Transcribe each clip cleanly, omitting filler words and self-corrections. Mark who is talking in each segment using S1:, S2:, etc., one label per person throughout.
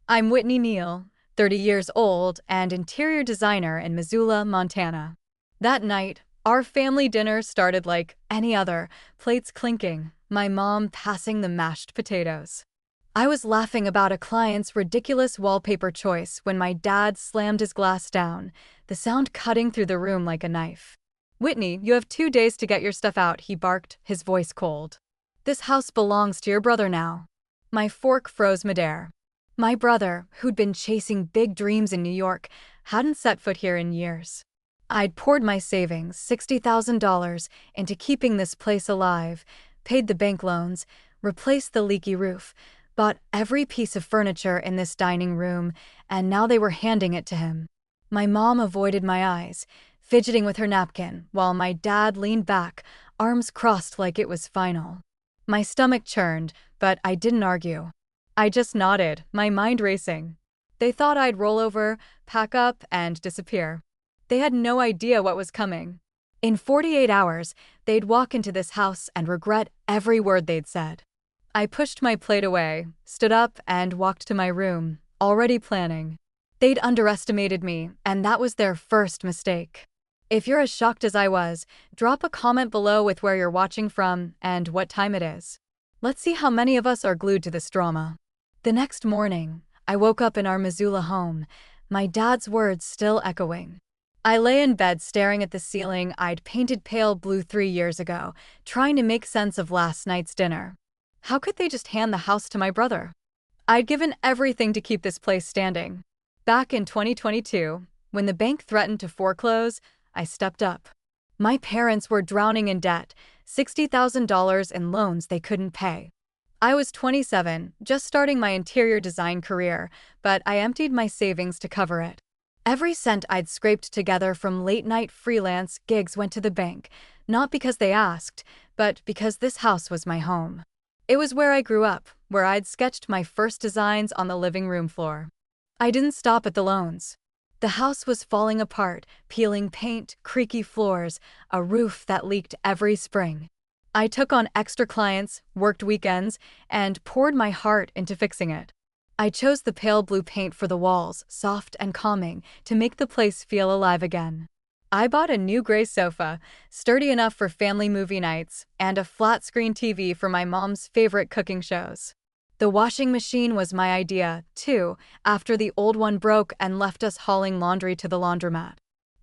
S1: I'm Whitney Neal, 30 years old and interior designer in Missoula, Montana. That night, our family dinner started like any other, plates clinking, my mom passing the mashed potatoes. I was laughing about a client's ridiculous wallpaper choice when my dad slammed his glass down, the sound cutting through the room like a knife. "Whitney, you have 2 days to get your stuff out," he barked, his voice cold. "This house belongs to your brother now." My fork froze midair. My brother, who'd been chasing big dreams in New York, hadn't set foot here in years. I'd poured my savings, $60,000, into keeping this place alive, paid the bank loans, replaced the leaky roof, bought every piece of furniture in this dining room, and now they were handing it to him. My mom avoided my eyes, fidgeting with her napkin, while my dad leaned back, arms crossed like it was final. My stomach churned, but I didn't argue. I just nodded, my mind racing. They thought I'd roll over, pack up, and disappear. They had no idea what was coming. In 48 hours, they'd walk into this house and regret every word they'd said. I pushed my plate away, stood up, and walked to my room, already planning. They'd underestimated me, and that was their first mistake. If you're as shocked as I was, drop a comment below with where you're watching from and what time it is. Let's see how many of us are glued to this drama. The next morning, I woke up in our Missoula home, my dad's words still echoing. I lay in bed staring at the ceiling I'd painted pale blue 3 years ago, trying to make sense of last night's dinner. How could they just hand the house to my brother? I'd given everything to keep this place standing. Back in 2022, when the bank threatened to foreclose, I stepped up. My parents were drowning in debt, $60,000 in loans they couldn't pay. I was 27, just starting my interior design career, but I emptied my savings to cover it. Every cent I'd scraped together from late-night freelance gigs went to the bank, not because they asked, but because this house was my home. It was where I grew up, where I'd sketched my first designs on the living room floor. I didn't stop at the loans. The house was falling apart, peeling paint, creaky floors, a roof that leaked every spring. I took on extra clients, worked weekends, and poured my heart into fixing it. I chose the pale blue paint for the walls, soft and calming, to make the place feel alive again. I bought a new gray sofa, sturdy enough for family movie nights, and a flat-screen TV for my mom's favorite cooking shows. The washing machine was my idea, too, after the old one broke and left us hauling laundry to the laundromat.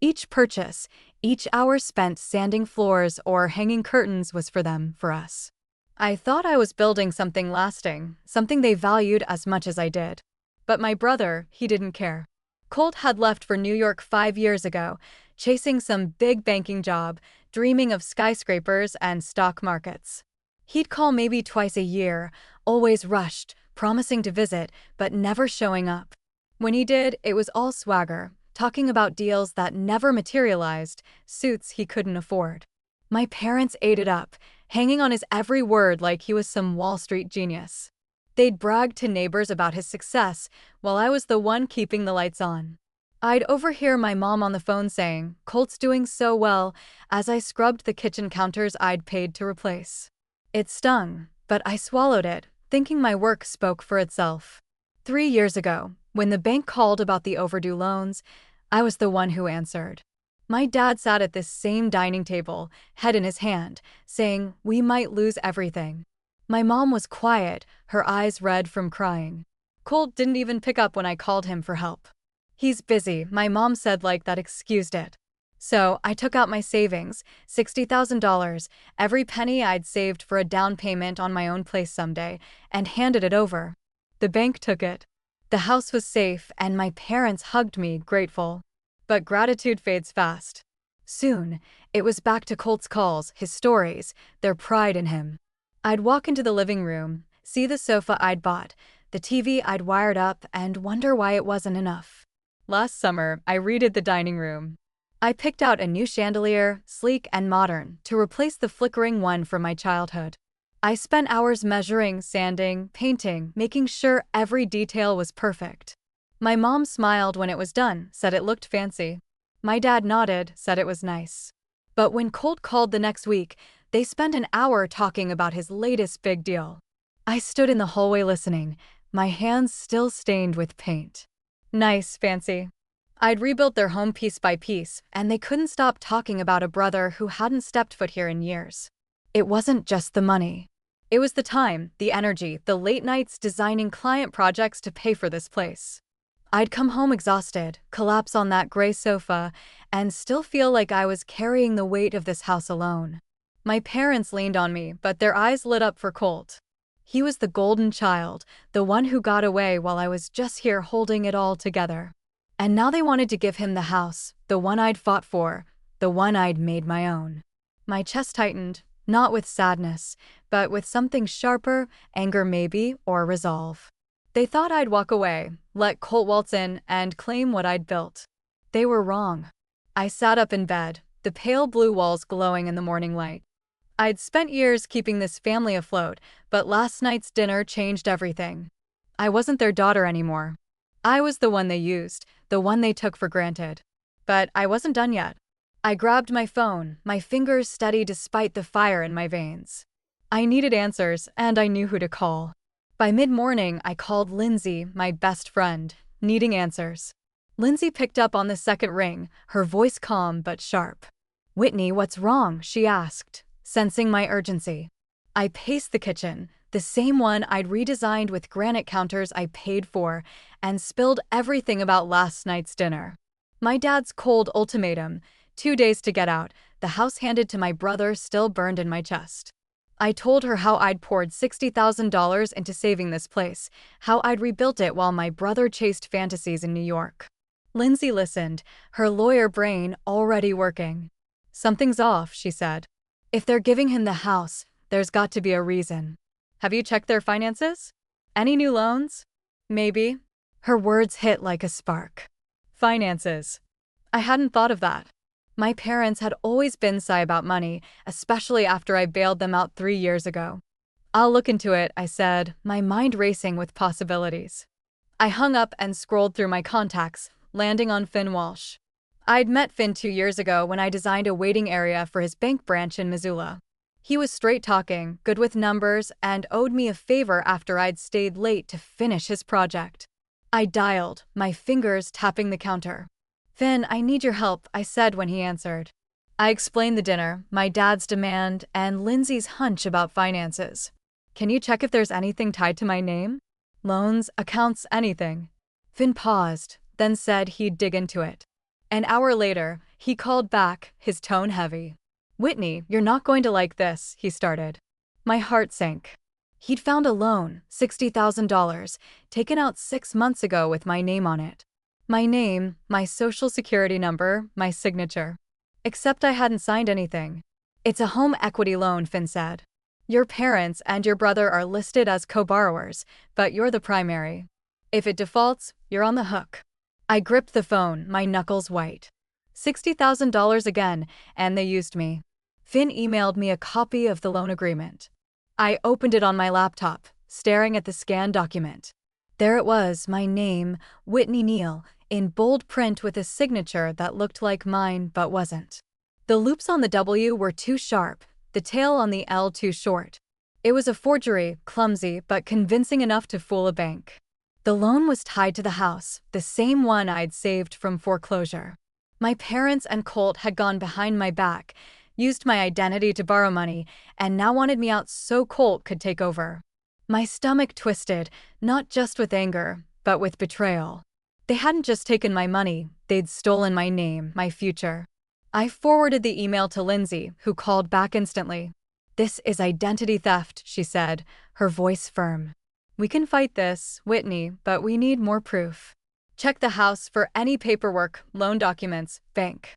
S1: Each purchase, each hour spent sanding floors or hanging curtains was for them, for us. I thought I was building something lasting, something they valued as much as I did. But my brother, he didn't care. Colt had left for New York 5 years ago, chasing some big banking job, dreaming of skyscrapers and stock markets. He'd call maybe twice a year, always rushed, promising to visit, but never showing up. When he did, it was all swagger, talking about deals that never materialized, suits he couldn't afford. My parents ate it up, hanging on his every word like he was some Wall Street genius. They'd brag to neighbors about his success, while I was the one keeping the lights on. I'd overhear my mom on the phone saying, "Colt's doing so well," as I scrubbed the kitchen counters I'd paid to replace. It stung, but I swallowed it, thinking my work spoke for itself. 3 years ago, when the bank called about the overdue loans, I was the one who answered. My dad sat at this same dining table, head in his hand, saying, "We might lose everything." My mom was quiet, her eyes red from crying. Colt didn't even pick up when I called him for help. "He's busy," my mom said like that excused it. So I took out my savings, $60,000, every penny I'd saved for a down payment on my own place someday, and handed it over. The bank took it. The house was safe, and my parents hugged me, grateful. But gratitude fades fast. Soon, it was back to Colt's calls, his stories, their pride in him. I'd walk into the living room, see the sofa I'd bought, the TV I'd wired up, and wonder why it wasn't enough. Last summer, I redid the dining room. I picked out a new chandelier, sleek and modern, to replace the flickering one from my childhood. I spent hours measuring, sanding, painting, making sure every detail was perfect. My mom smiled when it was done, said it looked fancy. My dad nodded, said it was nice. But when Colt called the next week, they spent an hour talking about his latest big deal. I stood in the hallway listening, my hands still stained with paint. Nice, fancy. I'd rebuilt their home piece by piece, and they couldn't stop talking about a brother who hadn't stepped foot here in years. It wasn't just the money. It was the time, the energy, the late nights designing client projects to pay for this place. I'd come home exhausted, collapse on that gray sofa, and still feel like I was carrying the weight of this house alone. My parents leaned on me, but their eyes lit up for Colt. He was the golden child, the one who got away while I was just here holding it all together. And now they wanted to give him the house, the one I'd fought for, the one I'd made my own. My chest tightened, not with sadness, but with something sharper, anger maybe, or resolve. They thought I'd walk away, let Colt waltz in, and claim what I'd built. They were wrong. I sat up in bed, the pale blue walls glowing in the morning light. I'd spent years keeping this family afloat, but last night's dinner changed everything. I wasn't their daughter anymore. I was the one they used, the one they took for granted. But I wasn't done yet. I grabbed my phone, my fingers steady despite the fire in my veins. I needed answers, and I knew who to call. By mid-morning, I called Lindsay, my best friend, needing answers. Lindsay picked up on the second ring, her voice calm but sharp. "Whitney, what's wrong?" she asked, sensing my urgency. I paced the kitchen, the same one I'd redesigned with granite counters I paid for, and spilled everything about last night's dinner. My dad's cold ultimatum, 2 days to get out, the house handed to my brother still burned in my chest. I told her how I'd poured $60,000 into saving this place, how I'd rebuilt it while my brother chased fantasies in New York. Lindsay listened, her lawyer brain already working. "Something's off," she said. "If they're giving him the house, there's got to be a reason. Have you checked their finances? Any new loans?" "Maybe." Her words hit like a spark. Finances. I hadn't thought of that. My parents had always been shy about money, especially after I bailed them out 3 years ago. "I'll look into it," I said, my mind racing with possibilities. I hung up and scrolled through my contacts, landing on Finn Walsh. I'd met Finn 2 years ago when I designed a waiting area for his bank branch in Missoula. He was straight-talking, good with numbers, and owed me a favor after I'd stayed late to finish his project. I dialed, my fingers tapping the counter. "Finn, I need your help," I said when he answered. I explained the dinner, my dad's demand, and Lindsay's hunch about finances. "Can you check if there's anything tied to my name? Loans, accounts, anything?" Finn paused, then said he'd dig into it. An hour later, he called back, his tone heavy. "Whitney, you're not going to like this," he started. My heart sank. He'd found a loan, $60,000, taken out 6 months ago with my name on it. My name, my social security number, my signature. Except I hadn't signed anything. "It's a home equity loan," Finn said. "Your parents and your brother are listed as co-borrowers, but you're the primary. If it defaults, you're on the hook." I gripped the phone, my knuckles white. $60,000 again, and they used me. Finn emailed me a copy of the loan agreement. I opened it on my laptop, staring at the scanned document. There it was, my name, Whitney Neal, in bold print with a signature that looked like mine but wasn't. The loops on the W were too sharp, the tail on the L too short. It was a forgery, clumsy but convincing enough to fool a bank. The loan was tied to the house, the same one I'd saved from foreclosure. My parents and Colt had gone behind my back, used my identity to borrow money, and now wanted me out so Colt could take over. My stomach twisted, not just with anger, but with betrayal. They hadn't just taken my money, they'd stolen my name, my future. I forwarded the email to Lindsay, who called back instantly. "This is identity theft," she said, her voice firm. "We can fight this, Whitney, but we need more proof. Check the house for any paperwork, loan documents, bank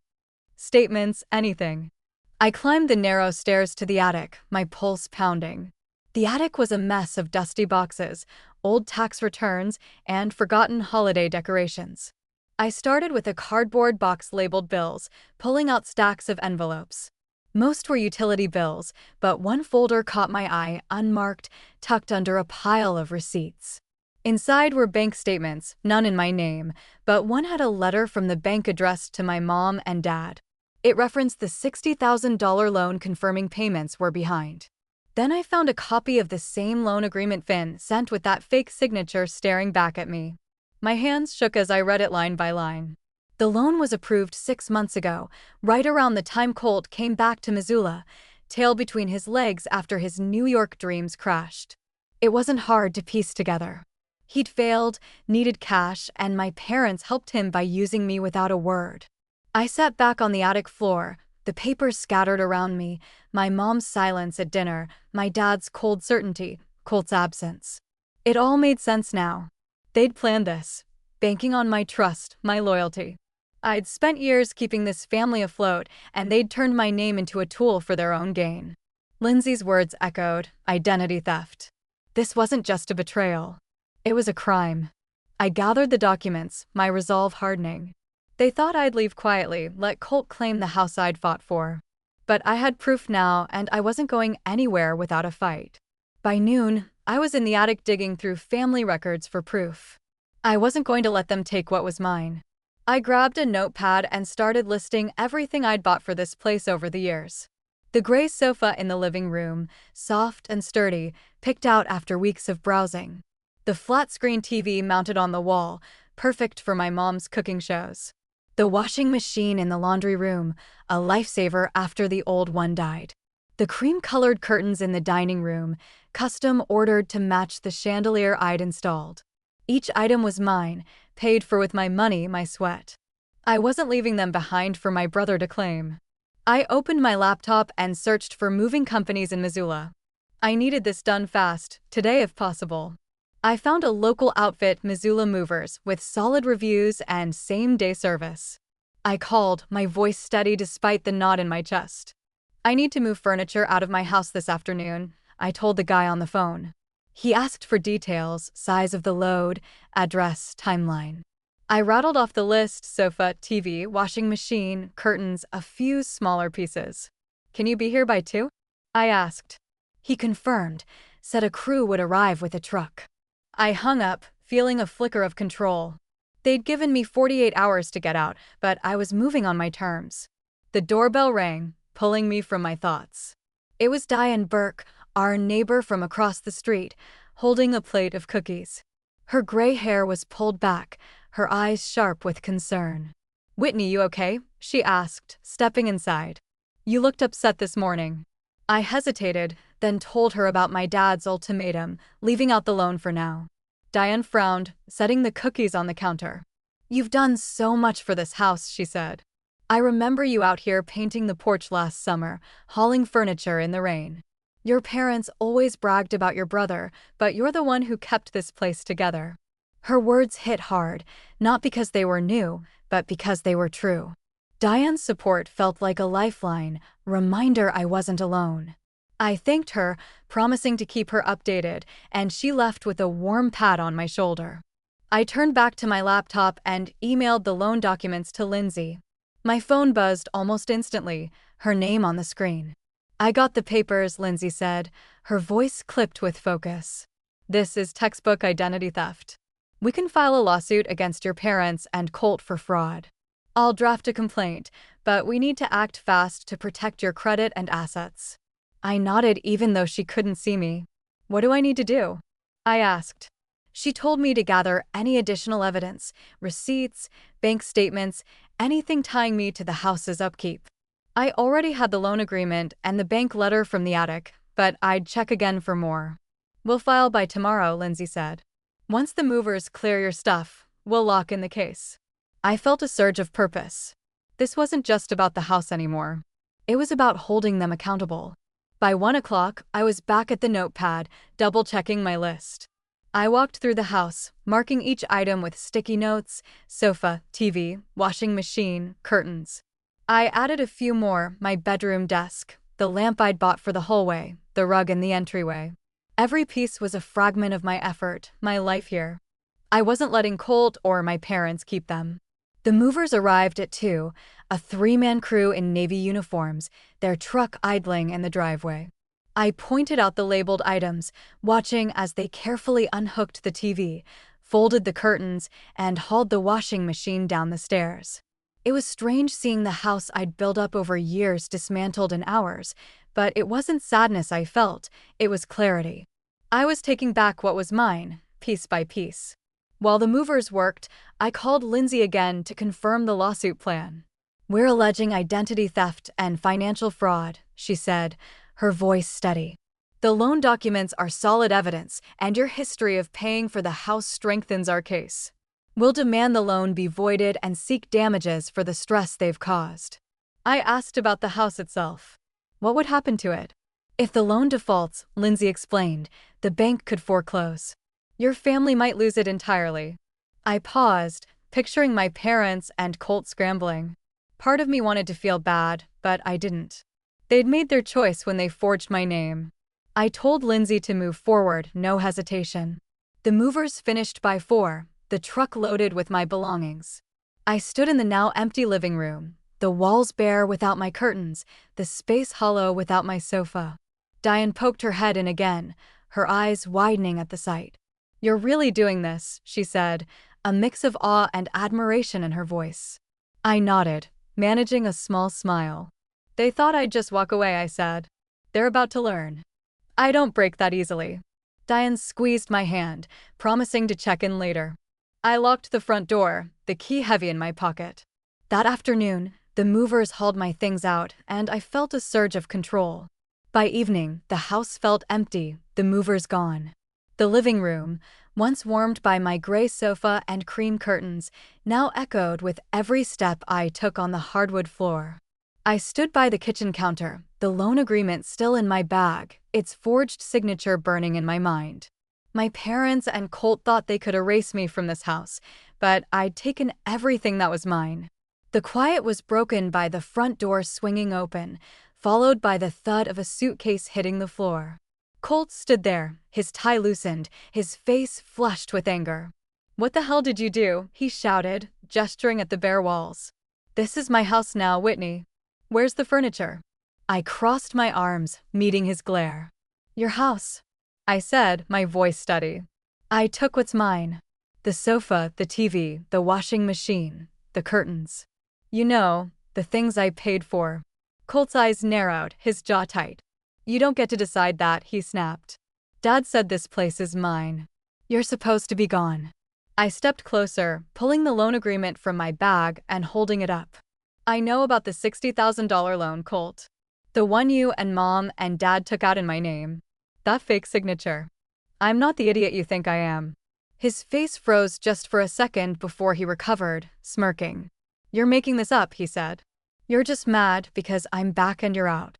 S1: statements, anything." I climbed the narrow stairs to the attic, my pulse pounding. The attic was a mess of dusty boxes, old tax returns, and forgotten holiday decorations. I started with a cardboard box labeled bills, pulling out stacks of envelopes. Most were utility bills, but one folder caught my eye, unmarked, tucked under a pile of receipts. Inside were bank statements, none in my name, but one had a letter from the bank addressed to my mom and dad. It referenced the $60,000 loan confirming payments were behind. Then I found a copy of the same loan agreement Finn sent with that fake signature staring back at me. My hands shook as I read it line by line. The loan was approved 6 months ago, right around the time Colt came back to Missoula, tail between his legs after his New York dreams crashed. It wasn't hard to piece together. He'd failed, needed cash, and my parents helped him by using me without a word. I sat back on the attic floor, the papers scattered around me, my mom's silence at dinner, my dad's cold certainty, Colt's absence. It all made sense now. They'd planned this, banking on my trust, my loyalty. I'd spent years keeping this family afloat, and they'd turned my name into a tool for their own gain. Lindsay's words echoed, identity theft. This wasn't just a betrayal. It was a crime. I gathered the documents, my resolve hardening. They thought I'd leave quietly, let Colt claim the house I'd fought for. But I had proof now, and I wasn't going anywhere without a fight. By noon, I was in the attic digging through family records for proof. I wasn't going to let them take what was mine. I grabbed a notepad and started listing everything I'd bought for this place over the years. The gray sofa in the living room, soft and sturdy, picked out after weeks of browsing. The flat-screen TV mounted on the wall, perfect for my mom's cooking shows. The washing machine in the laundry room, a lifesaver after the old one died. The cream-colored curtains in the dining room, custom ordered to match the chandelier I'd installed. Each item was mine, paid for with my money, my sweat. I wasn't leaving them behind for my brother to claim. I opened my laptop and searched for moving companies in Missoula. I needed this done fast, today if possible. I found a local outfit, Missoula Movers, with solid reviews and same-day service. I called, my voice steady despite the knot in my chest. I need to move furniture out of my house this afternoon, I told the guy on the phone. He asked for details, size of the load, address, timeline. I rattled off the list: sofa, TV, washing machine, curtains, a few smaller pieces. Can you be here by 2? I asked. He confirmed, said a crew would arrive with a truck. I hung up, feeling a flicker of control. They'd given me 48 hours to get out, but I was moving on my terms. The doorbell rang, pulling me from my thoughts. It was Diane Burke, our neighbor from across the street, holding a plate of cookies. Her gray hair was pulled back, her eyes sharp with concern. "Whitney, you okay?" she asked, stepping inside. "You looked upset this morning." I hesitated, then told her about my dad's ultimatum, leaving out the loan for now. Diane frowned, setting the cookies on the counter. "You've done so much for this house," she said. "I remember you out here painting the porch last summer, hauling furniture in the rain. Your parents always bragged about your brother, but you're the one who kept this place together." Her words hit hard, not because they were new, but because they were true. Diane's support felt like a lifeline, reminder I wasn't alone. I thanked her, promising to keep her updated, and she left with a warm pat on my shoulder. I turned back to my laptop and emailed the loan documents to Lindsay. My phone buzzed almost instantly, her name on the screen. "I got the papers," Lindsay said, her voice clipped with focus. "This is textbook identity theft. We can file a lawsuit against your parents and Colt for fraud. I'll draft a complaint, but we need to act fast to protect your credit and assets." I nodded even though she couldn't see me. "What do I need to do?" I asked. She told me to gather any additional evidence, receipts, bank statements, anything tying me to the house's upkeep. I already had the loan agreement and the bank letter from the attic, but I'd check again for more. "We'll file by tomorrow," Lindsay said. "Once the movers clear your stuff, we'll lock in the case." I felt a surge of purpose. This wasn't just about the house anymore. It was about holding them accountable. By 1 o'clock, I was back at the notepad, double-checking my list. I walked through the house, marking each item with sticky notes: sofa, TV, washing machine, curtains. I added a few more: my bedroom desk, the lamp I'd bought for the hallway, the rug in the entryway. Every piece was a fragment of my effort, my life here. I wasn't letting Colt or my parents keep them. The movers arrived at 2, a 3-man crew in navy uniforms, their truck idling in the driveway. I pointed out the labeled items, watching as they carefully unhooked the TV, folded the curtains, and hauled the washing machine down the stairs. It was strange seeing the house I'd built up over years dismantled in hours, but it wasn't sadness I felt, it was clarity. I was taking back what was mine, piece by piece. While the movers worked, I called Lindsay again to confirm the lawsuit plan. "We're alleging identity theft and financial fraud," she said, her voice steady. "The loan documents are solid evidence, and your history of paying for the house strengthens our case. We'll demand the loan be voided and seek damages for the stress they've caused." I asked about the house itself. What would happen to it? "If the loan defaults," Lindsay explained, "the bank could foreclose. Your family might lose it entirely." I paused, picturing my parents and Colt scrambling. Part of me wanted to feel bad, but I didn't. They'd made their choice when they forged my name. I told Lindsay to move forward, no hesitation. The movers finished by 4, the truck loaded with my belongings. I stood in the now empty living room, the walls bare without my curtains, the space hollow without my sofa. Diane poked her head in again, her eyes widening at the sight. "You're really doing this," she said, a mix of awe and admiration in her voice. I nodded, managing a small smile. "They thought I'd just walk away," I said. "They're about to learn. I don't break that easily." Diane squeezed my hand, promising to check in later. I locked the front door, the key heavy in my pocket. That afternoon, the movers hauled my things out, and I felt a surge of control. By evening, the house felt empty, the movers gone. The living room, once warmed by my gray sofa and cream curtains, now echoed with every step I took on the hardwood floor. I stood by the kitchen counter, the loan agreement still in my bag, its forged signature burning in my mind. My parents and Colt thought they could erase me from this house, but I'd taken everything that was mine. The quiet was broken by the front door swinging open, followed by the thud of a suitcase hitting the floor. Colt stood there, his tie loosened, his face flushed with anger. "What the hell did you do?" he shouted, gesturing at the bare walls. "This is my house now, Whitney. Where's the furniture?" I crossed my arms, meeting his glare. "Your house," I said, my voice steady. "I took what's mine. The sofa, the TV, the washing machine, the curtains. You know, the things I paid for." Colt's eyes narrowed, his jaw tight. "You don't get to decide that," he snapped. "Dad said this place is mine. You're supposed to be gone." I stepped closer, pulling the loan agreement from my bag and holding it up. "I know about the $60,000 loan, Colt. The one you and Mom and Dad took out in my name. That fake signature. I'm not the idiot you think I am." His face froze just for a second before he recovered, smirking. "You're making this up," he said. "You're just mad because I'm back and you're out."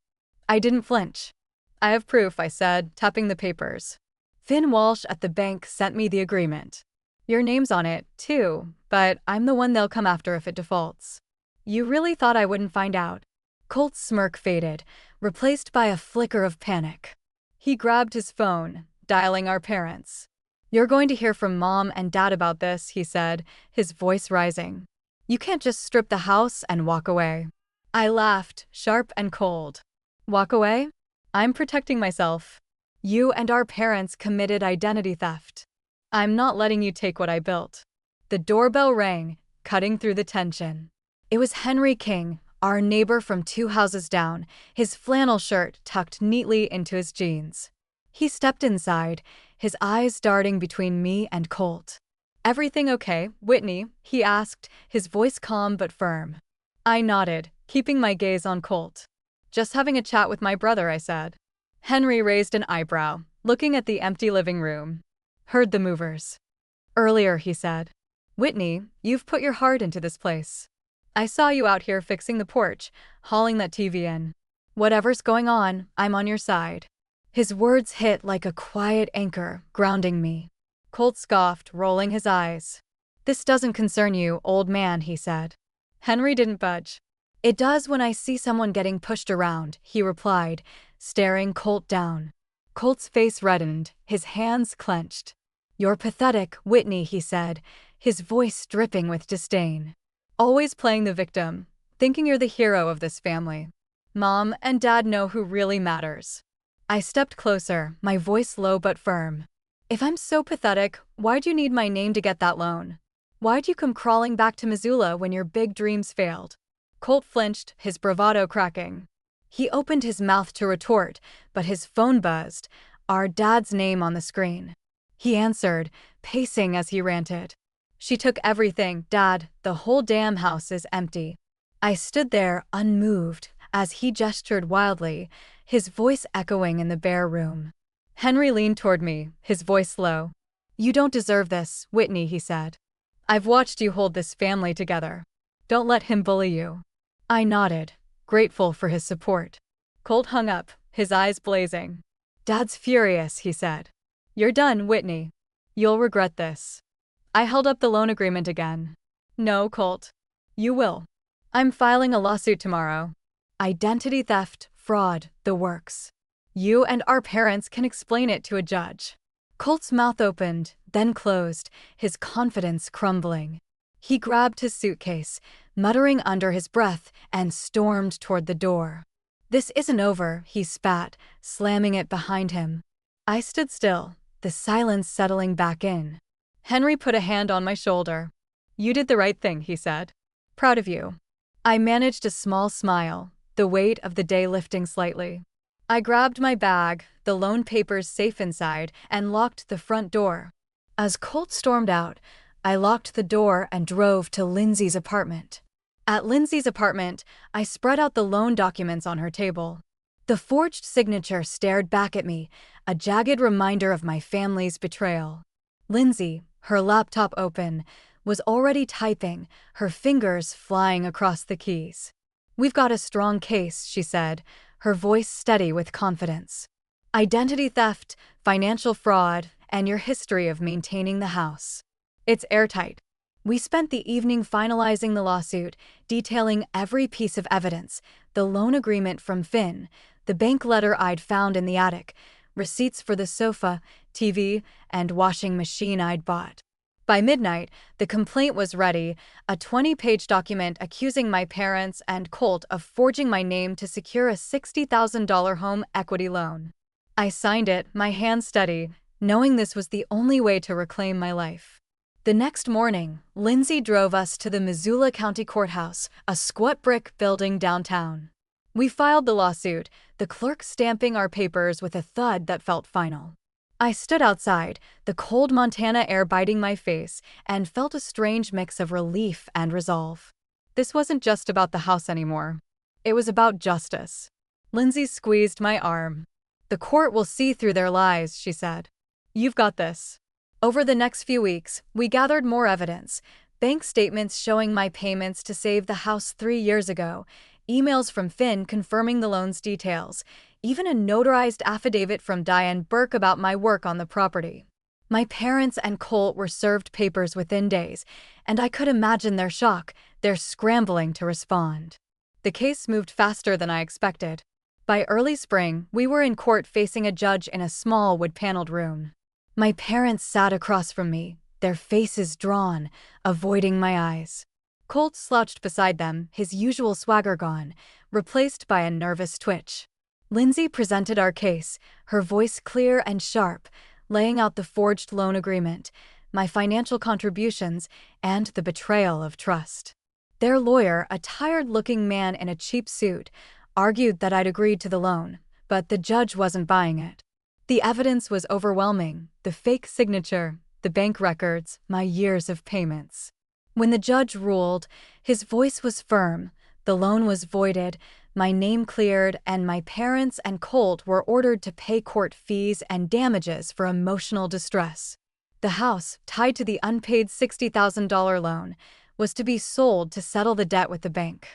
S1: I didn't flinch. "I have proof," I said, tapping the papers. "Finn Walsh at the bank sent me the agreement. Your name's on it, too, but I'm the one they'll come after if it defaults." "You really thought I wouldn't find out?" Colt's smirk faded, replaced by a flicker of panic. He grabbed his phone, dialing our parents. "You're going to hear from Mom and Dad about this," he said, his voice rising. "You can't just strip the house and walk away." I laughed, sharp and cold. "Walk away? I'm protecting myself. You and our parents committed identity theft. I'm not letting you take what I built." The doorbell rang, cutting through the tension. It was Henry King, our neighbor from 2 houses down, his flannel shirt tucked neatly into his jeans. He stepped inside, his eyes darting between me and Colt. "Everything okay, Whitney?" he asked, his voice calm but firm. I nodded, keeping my gaze on Colt. "Just having a chat with my brother," I said. Henry raised an eyebrow, looking at the empty living room. "Heard the movers earlier," he said. "Whitney, you've put your heart into this place. I saw you out here fixing the porch, hauling that TV in. Whatever's going on, I'm on your side." His words hit like a quiet anchor, grounding me. Colt scoffed, rolling his eyes. "This doesn't concern you, old man," he said. Henry didn't budge. "It does when I see someone getting pushed around," he replied, staring Colt down. Colt's face reddened, his hands clenched. "You're pathetic, Whitney," he said, his voice dripping with disdain. "Always playing the victim, thinking you're the hero of this family. Mom and Dad know who really matters." I stepped closer, my voice low but firm. "If I'm so pathetic, why'd you need my name to get that loan? Why'd you come crawling back to Missoula when your big dreams failed? Colt flinched, his bravado cracking. He opened his mouth to retort, but his phone buzzed, our dad's name on the screen. He answered, pacing as he ranted. She took everything, Dad, the whole damn house is empty. I stood there, unmoved, as he gestured wildly, his voice echoing in the bare room. Henry leaned toward me, his voice low. You don't deserve this, Whitney, he said. I've watched you hold this family together. Don't let him bully you. I nodded, grateful for his support. Colt hung up, his eyes blazing. Dad's furious, he said. You're done, Whitney. You'll regret this. I held up the loan agreement again. No, Colt. You will. I'm filing a lawsuit tomorrow. Identity theft, fraud, the works. You and our parents can explain it to a judge. Colt's mouth opened, then closed, his confidence crumbling. He grabbed his suitcase, muttering under his breath, and stormed toward the door. This isn't over, he spat, slamming it behind him. I stood still, the silence settling back in. Henry put a hand on my shoulder. You did the right thing, he said. Proud of you. I managed a small smile, the weight of the day lifting slightly. I grabbed my bag, the loan papers safe inside, and locked the front door. As Colt stormed out, I locked the door and drove to Lindsay's apartment. At Lindsay's apartment, I spread out the loan documents on her table. The forged signature stared back at me, a jagged reminder of my family's betrayal. Lindsay, her laptop open, was already typing, her fingers flying across the keys. We've got a strong case, she said, her voice steady with confidence. Identity theft, financial fraud, and your history of maintaining the house. It's airtight. We spent the evening finalizing the lawsuit, detailing every piece of evidence, the loan agreement from Finn, the bank letter I'd found in the attic, receipts for the sofa, TV, and washing machine I'd bought. By midnight, the complaint was ready, a 20-page document accusing my parents and Colt of forging my name to secure a $60,000 home equity loan. I signed it, my hand steady, knowing this was the only way to reclaim my life. The next morning, Lindsay drove us to the Missoula County Courthouse, a squat brick building downtown. We filed the lawsuit, the clerk stamping our papers with a thud that felt final. I stood outside, the cold Montana air biting my face, and felt a strange mix of relief and resolve. This wasn't just about the house anymore. It was about justice. Lindsay squeezed my arm. The court will see through their lies, she said. You've got this. Over the next few weeks, we gathered more evidence, bank statements showing my payments to save the house 3 years ago, emails from Finn confirming the loan's details, even a notarized affidavit from Diane Burke about my work on the property. My parents and Colt were served papers within days, and I could imagine their shock, their scrambling to respond. The case moved faster than I expected. By early spring, we were in court facing a judge in a small wood-paneled room. My parents sat across from me, their faces drawn, avoiding my eyes. Colt slouched beside them, his usual swagger gone, replaced by a nervous twitch. Lindsay presented our case, her voice clear and sharp, laying out the forged loan agreement, my financial contributions, and the betrayal of trust. Their lawyer, a tired-looking man in a cheap suit, argued that I'd agreed to the loan, but the judge wasn't buying it. The evidence was overwhelming, the fake signature, the bank records, my years of payments. When the judge ruled, his voice was firm, the loan was voided, my name cleared, and my parents and Colt were ordered to pay court fees and damages for emotional distress. The house, tied to the unpaid $60,000 loan, was to be sold to settle the debt with the bank.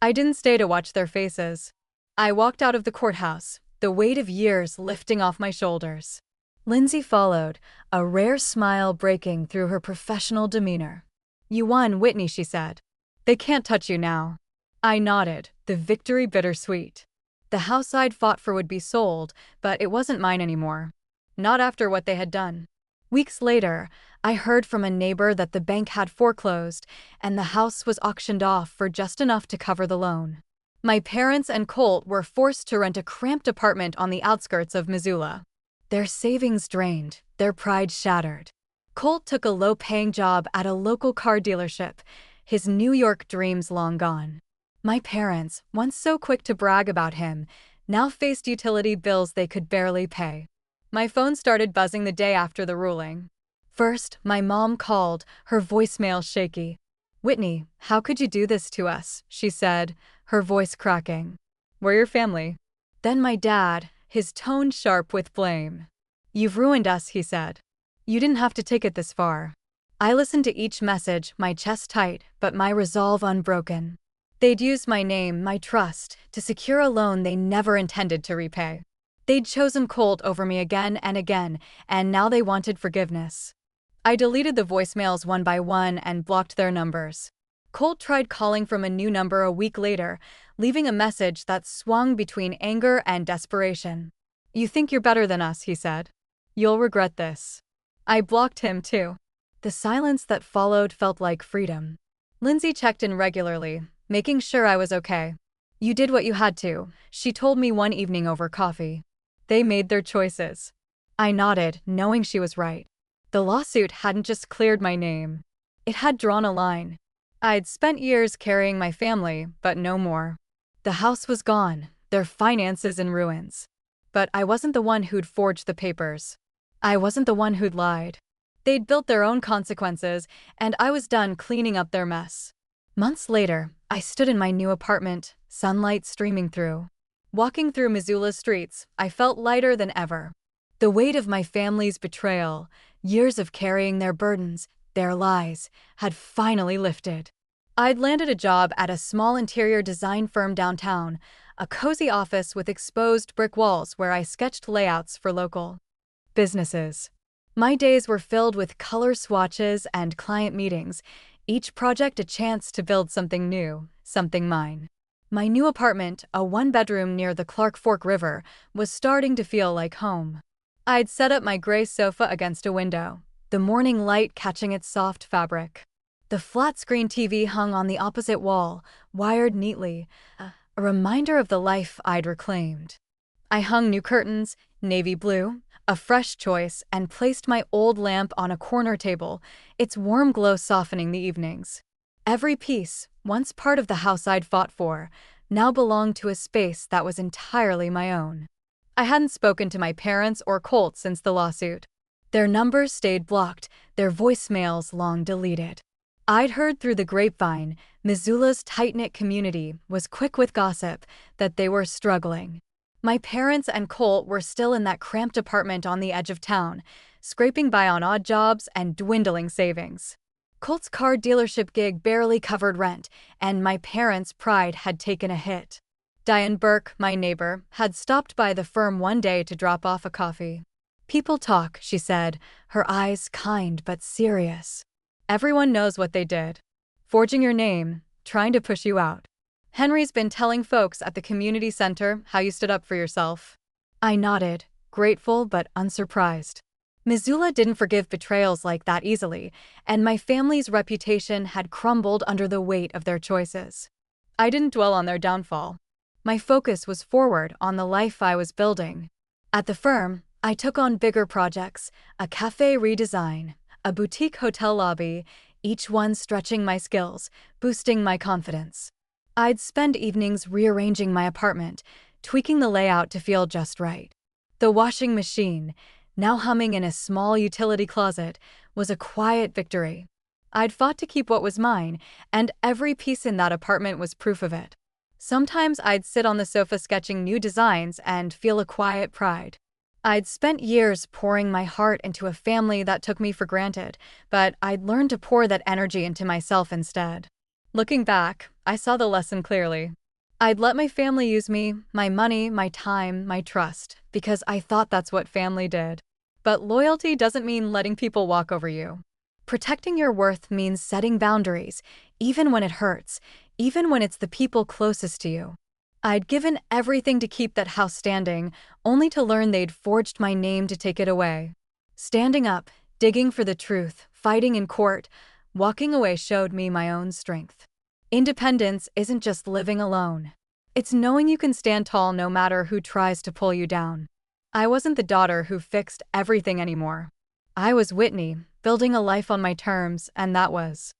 S1: I didn't stay to watch their faces. I walked out of the courthouse, the weight of years lifting off my shoulders. Lindsay followed, a rare smile breaking through her professional demeanor. You won, Whitney, she said. They can't touch you now. I nodded, the victory bittersweet. The house I'd fought for would be sold, but it wasn't mine anymore. Not after what they had done. Weeks later, I heard from a neighbor that the bank had foreclosed, and the house was auctioned off for just enough to cover the loan. My parents and Colt were forced to rent a cramped apartment on the outskirts of Missoula. Their savings drained, their pride shattered. Colt took a low-paying job at a local car dealership, his New York dreams long gone. My parents, once so quick to brag about him, now faced utility bills they could barely pay. My phone started buzzing the day after the ruling. First, my mom called, her voicemail shaky. "Whitney, how could you do this to us?" she said, her voice cracking. "We're your family." Then my dad, his tone sharp with blame. "You've ruined us," he said. "You didn't have to take it this far." I listened to each message, my chest tight, but my resolve unbroken. They'd used my name, my trust, to secure a loan they never intended to repay. They'd chosen Colt over me again and again, and now they wanted forgiveness. I deleted the voicemails one by one and blocked their numbers. Colt tried calling from a new number a week later, leaving a message that swung between anger and desperation. "You think you're better than us," he said. "You'll regret this." I blocked him too. The silence that followed felt like freedom. Lindsay checked in regularly, making sure I was okay. "You did what you had to," she told me one evening over coffee. "They made their choices." I nodded, knowing she was right. The lawsuit hadn't just cleared my name. It had drawn a line. I'd spent years carrying my family, but no more. The house was gone, their finances in ruins. But I wasn't the one who'd forged the papers. I wasn't the one who'd lied. They'd built their own consequences, and I was done cleaning up their mess. Months later, I stood in my new apartment, sunlight streaming through. Walking through Missoula's streets, I felt lighter than ever. The weight of my family's betrayal, years of carrying their burdens, their lies, had finally lifted. I'd landed a job at a small interior design firm downtown, a cozy office with exposed brick walls where I sketched layouts for local businesses. My days were filled with color swatches and client meetings, each project a chance to build something new, something mine. My new apartment, a one-bedroom near the Clark Fork River, was starting to feel like home. I'd set up my gray sofa against a window, the morning light catching its soft fabric. The flat-screen TV hung on the opposite wall, wired neatly, a reminder of the life I'd reclaimed. I hung new curtains, navy blue, a fresh choice, and placed my old lamp on a corner table, its warm glow softening the evenings. Every piece, once part of the house I'd fought for, now belonged to a space that was entirely my own. I hadn't spoken to my parents or Colt since the lawsuit. Their numbers stayed blocked, their voicemails long deleted. I'd heard through the grapevine, Missoula's tight-knit community was quick with gossip, that they were struggling. My parents and Colt were still in that cramped apartment on the edge of town, scraping by on odd jobs and dwindling savings. Colt's car dealership gig barely covered rent, and my parents' pride had taken a hit. Diane Burke, my neighbor, had stopped by the firm one day to drop off a coffee. "People talk," she said, her eyes kind but serious. "Everyone knows what they did. Forging your name, trying to push you out. Henry's been telling folks at the community center how you stood up for yourself." I nodded, grateful but unsurprised. Missoula didn't forgive betrayals like that easily, and my family's reputation had crumbled under the weight of their choices. I didn't dwell on their downfall. My focus was forward on the life I was building. At the firm, I took on bigger projects, a cafe redesign, a boutique hotel lobby, each one stretching my skills, boosting my confidence. I'd spend evenings rearranging my apartment, tweaking the layout to feel just right. The washing machine, now humming in a small utility closet, was a quiet victory. I'd fought to keep what was mine, and every piece in that apartment was proof of it. Sometimes I'd sit on the sofa sketching new designs and feel a quiet pride. I'd spent years pouring my heart into a family that took me for granted, but I'd learned to pour that energy into myself instead. Looking back, I saw the lesson clearly. I'd let my family use me, my money, my time, my trust, because I thought that's what family did. But loyalty doesn't mean letting people walk over you. Protecting your worth means setting boundaries, even when it hurts, even when it's the people closest to you. I'd given everything to keep that house standing, only to learn they'd forged my name to take it away. Standing up, digging for the truth, fighting in court, walking away showed me my own strength. Independence isn't just living alone. It's knowing you can stand tall no matter who tries to pull you down. I wasn't the daughter who fixed everything anymore. I was Whitney, building a life on my terms, and that was